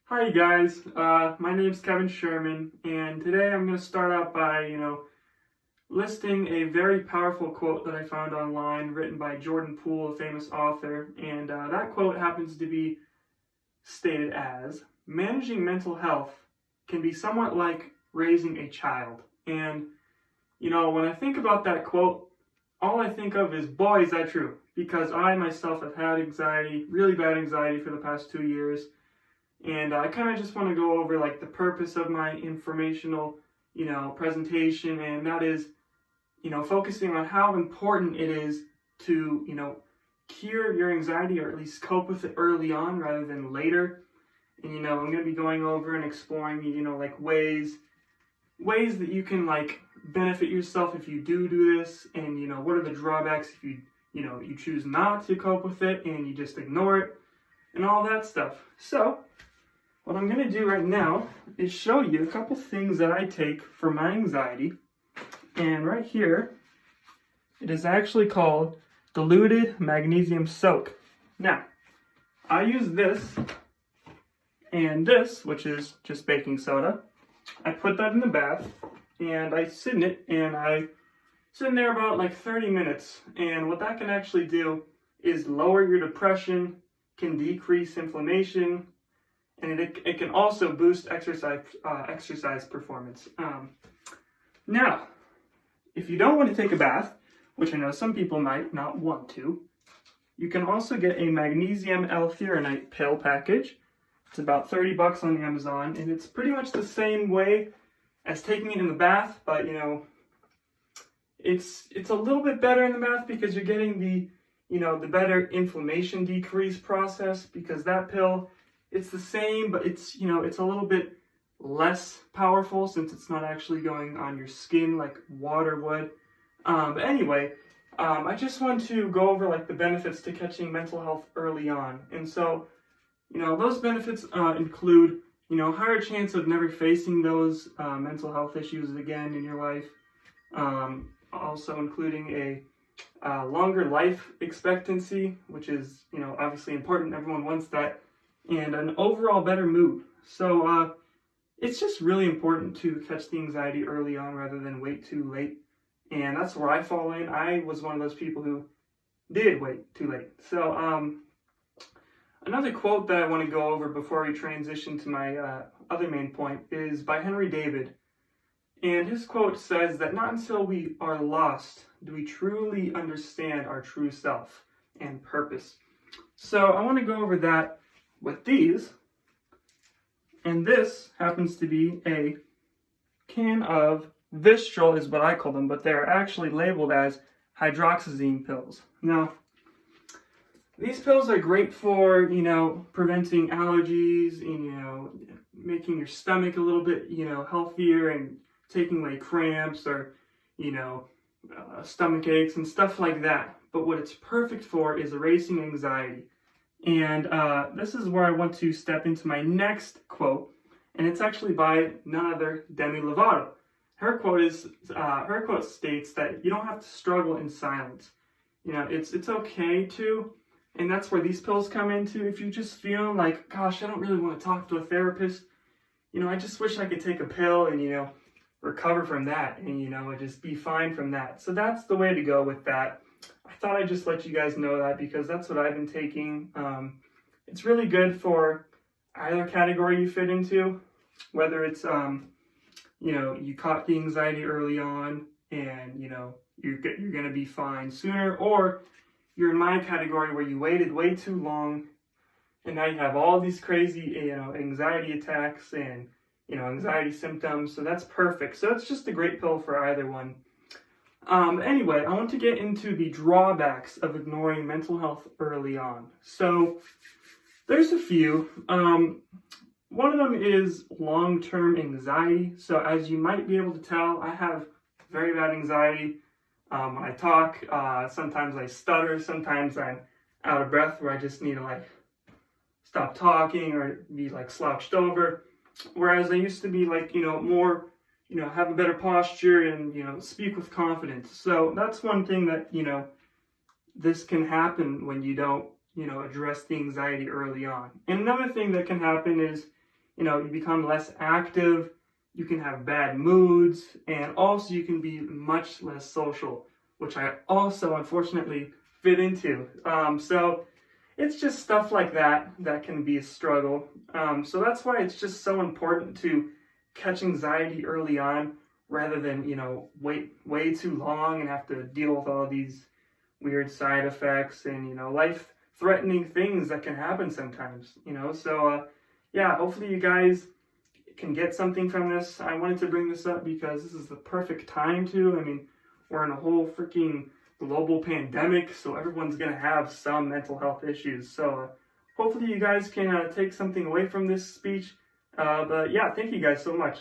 Hi guys, my name's Kevin Sherman, and today I'm going to start out by, listing a very powerful quote that I found online written by Jordan Poole, a famous author, and that quote happens to be stated as, managing mental health can be somewhat like raising a child. And, when I think about that quote, all I think of is, boy, is that true, because I myself have had anxiety, really bad anxiety for the past 2 years. And I kind of just want to go over like the purpose of my informational, presentation, and that is, focusing on how important it is to, cure your anxiety or at least cope with it early on rather than later. And, I'm going to be going over and exploring, like ways that you can like benefit yourself if you do this, and, what are the drawbacks if you choose not to cope with it and you just ignore it and all that stuff. So, what I'm going to do right now is show you a couple things that I take for my anxiety. And right here, it is actually called diluted magnesium soak. Now, I use this and this, which is just baking soda. I put that in the bath and I sit in it, and I sit in there about like 30 minutes. And what that can actually do is lower your depression, can decrease inflammation, and it can also boost exercise performance. Now, if you don't want to take a bath, which I know some people might not want to, you can also get a magnesium L-threonate pill package. It's about $30 on Amazon, and it's pretty much the same way as taking it in the bath, but it's a little bit better in the bath because you're getting the better inflammation decrease process, because that pill, it's the same, but it's a little bit less powerful since it's not actually going on your skin like water would. But anyway, I just want to go over like the benefits to catching mental health early on. And so, those benefits include, higher chance of never facing those mental health issues again in your life. Also including a longer life expectancy, which is, obviously important. Everyone wants that. And an overall better mood. So it's just really important to catch the anxiety early on rather than wait too late. And that's where I fall in. I was one of those people who did wait too late. So another quote that I want to go over before we transition to my other main point is by Henry David. And his quote says that not until we are lost do we truly understand our true self and purpose. So I want to go over that with these, and this happens to be a can of Vistral is what I call them, but they're actually labeled as hydroxyzine pills. Now, these pills are great for, preventing allergies and, making your stomach a little bit, healthier, and taking away cramps or, stomach aches and stuff like that. But what it's perfect for is erasing anxiety. And this is where I want to step into my next quote, and it's actually by none other Demi Lovato. Her quote states that you don't have to struggle in silence. It's okay to, and that's where these pills come into. If you just feel like, gosh, I don't really want to talk to a therapist, I just wish I could take a pill and recover from that, and just be fine from that. So that's the way to go with that. I thought I'd just let you guys know that because that's what I've been taking. It's really good for either category you fit into, whether it's, you caught the anxiety early on and, you're going to be fine sooner, or you're in my category where you waited way too long and now you have all these crazy, anxiety attacks and, anxiety symptoms. So that's perfect. So it's just a great pill for either one. Anyway, I want to get into the drawbacks of ignoring mental health early on. So there's a few. One of them is long-term anxiety. So as you might be able to tell, I have very bad anxiety. When I talk, sometimes I stutter, sometimes I'm out of breath where I just need to stop talking or be slouched over. Whereas I used to be more, have a better posture and, speak with confidence. So that's one thing that, this can happen when you don't, address the anxiety early on. And another thing that can happen is you become less active, you can have bad moods, and also you can be much less social, which I also unfortunately fit into. So it's just stuff like that that can be a struggle. So that's why it's just so important to catch anxiety early on rather than, wait way too long and have to deal with all these weird side effects and, life threatening things that can happen sometimes, So, yeah, hopefully you guys can get something from this. I wanted to bring this up because this is the perfect time to. I mean, we're in a whole freaking global pandemic, so everyone's going to have some mental health issues. So hopefully you guys can take something away from this speech. But yeah, thank you guys so much.